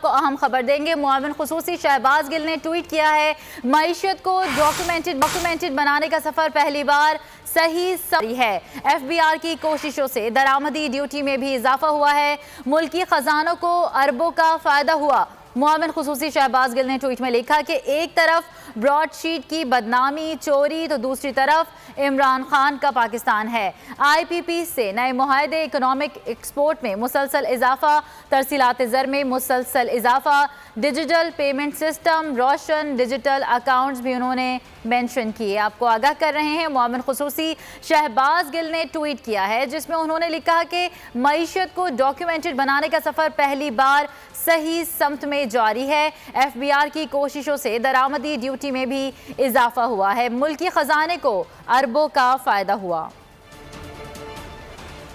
को अहम खबर देंगे। मुआविन खुसूसी शहबाज गिल ने ट्वीट किया है, मईशत को डॉक्यूमेंटेड बनाने का सफर पहली बार सही है। FBI की कोशिशों से दरामदी ड्यूटी में भी इजाफा हुआ है, मुल्की खजानों को अरबों का फायदा हुआ। मुआविन खुसूसी शहबाज गिल ने ट्वीट में लिखा कि एक तरफ ब्रॉडशीट की बदनामी चोरी तो दूसरी तरफ इमरान खान का पाकिस्तान है। IPP से नए मुआहदे, इकोनॉमिक एक्सपोर्ट में मुसलसल इजाफा, तरसीलात ज़र में मुसलसल इजाफा, डिजिटल पेमेंट सिस्टम, रोशन डिजिटल अकाउंट्स भी उन्होंने मेंशन किए। आपको आगाह कर रहे हैं, मुआविन खुसूसी शहबाज गिल ने ट्वीट किया है जिसमें उन्होंने लिखा कि मईशत को डॉक्यूमेंटेड बनाने का सफर पहली बार सही समत में जारी है। FBI की कोशिशों से दरामदी ड्यूटी में भी इजाफा हुआ है, मुल्की खजाने को अरबों का फायदा हुआ।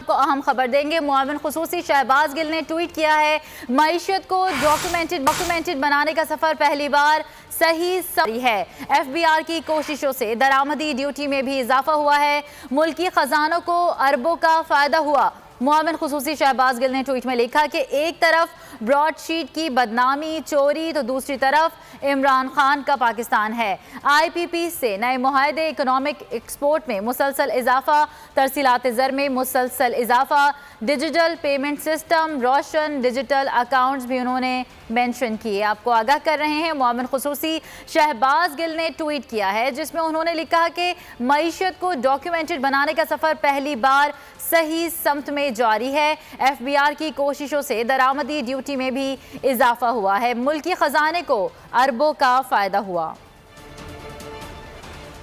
को अहम खबर देंगे। मुआविन खुसूसी शहबाज गिल ने ट्वीट किया है, मईशत को डॉक्यूमेंटेड बनाने का सफर पहली बार सही है। FBI की कोशिशों से दरामदी ड्यूटी में भी इजाफा हुआ है, मुल्की खजानों को अरबों का फायदा हुआ। मुआविन खुसूसी शहबाज गिल ने ट्वीट में लिखा कि एक तरफ ब्रॉडशीट की बदनामी चोरी तो दूसरी तरफ इमरान खान का पाकिस्तान है। IPP से नए मुआहदे, इकोनॉमिक एक्सपोर्ट में मुसलसल इजाफा, तरसीलात ज़र में मुसलसल इजाफा, डिजिटल पेमेंट सिस्टम, रोशन डिजिटल अकाउंट्स भी उन्होंने मेंशन किए। आपको आगाह कर रहे हैं, मुआविन खुसूसी शहबाज गिल ने ट्वीट किया है जिसमें उन्होंने लिखा कि मईशत को डॉक्यूमेंटेड बनाने का सफर पहली बार सही समत में जारी है। FBI की कोशिशों से दरामदी ड्यूटी में भी इजाफा हुआ है, मुल्की खजाने को अरबों का फायदा हुआ।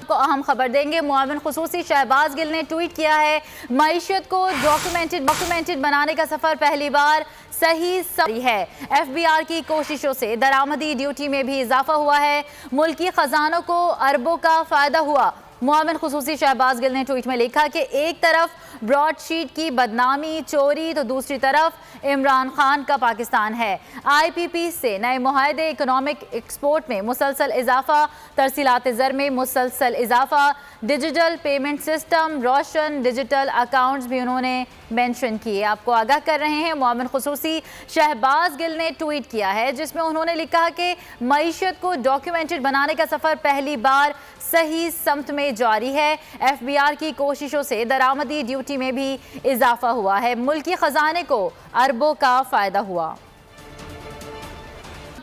को अहम खबर देंगे। मुआविन खुसूसी शहबाज गिल ने ट्वीट किया है, मईशत को डॉक्यूमेंटेड बनाने का सफर पहली बार सही है। FBI की कोशिशों से दरामदी ड्यूटी में भी इजाफा हुआ है, मुल्की खजानों को अरबों का फायदा हुआ। मुआविन खुसूसी शहबाज गिल ने ट्वीट में लिखा कि एक तरफ ब्रॉडशीट की बदनामी चोरी तो दूसरी तरफ इमरान खान का पाकिस्तान है। IPP से नए मुआहदे, इकोनॉमिक एक्सपोर्ट में मुसलसल इजाफा, तरसीलात ज़र में मुसलसल इजाफा, डिजिटल पेमेंट सिस्टम, रोशन डिजिटल अकाउंट्स भी उन्होंने मेंशन किए। आपको आगाह कर रहे हैं, मुआविन खुसूसी शहबाज गिल ने ट्वीट किया है जिसमें उन्होंने लिखा कि मईशत को डॉक्यूमेंटेड बनाने का सफर पहली बार सही समत में जारी है। FBI की कोशिशों से दरामदी ड्यूटी में भी इजाफा हुआ है, मुल्की खजाने को अरबों का फायदा हुआ।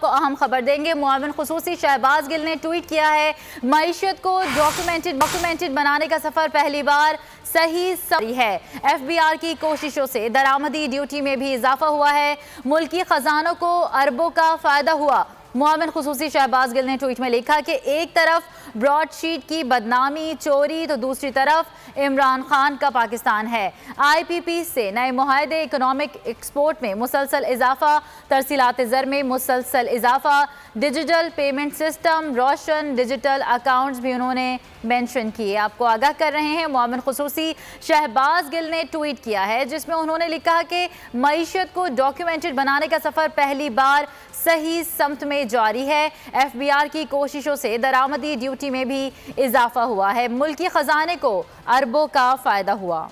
को अहम खबर देंगे। मुआविन खुसूसी शहबाज गिल ने ट्वीट किया है, मईशत को डॉक्यूमेंटेड बनाने का सफर पहली बार सही है। FBI की कोशिशों से दरामदी ड्यूटी में भी इजाफा हुआ है, मुल्की खजानों को अरबों का फायदा हुआ। मुआविन खुसूसी शहबाज गिल ने ट्वीट में लिखा कि एक तरफ ब्रॉडशीट की बदनामी चोरी तो दूसरी तरफ इमरान खान का पाकिस्तान है। IPP से नए मुआहदे, इकोनॉमिक एक्सपोर्ट में मुसलसल इजाफा, तरसीलात ज़र में मुसलसल इजाफा, डिजिटल पेमेंट सिस्टम, रोशन डिजिटल अकाउंट्स भी उन्होंने मेंशन किए। आपको आगाह कर रहे हैं, मुआविन खुसूसी शहबाज गिल ने ट्वीट किया है जिसमें उन्होंने लिखा कि मईशत को डॉक्यूमेंटेड बनाने का सफर पहली बार सही समत में जारी है। FBI की कोशिशों से दरामदी ड्यूटी में भी इजाफा हुआ है, मुल्की खजाने को अरबों का फायदा हुआ।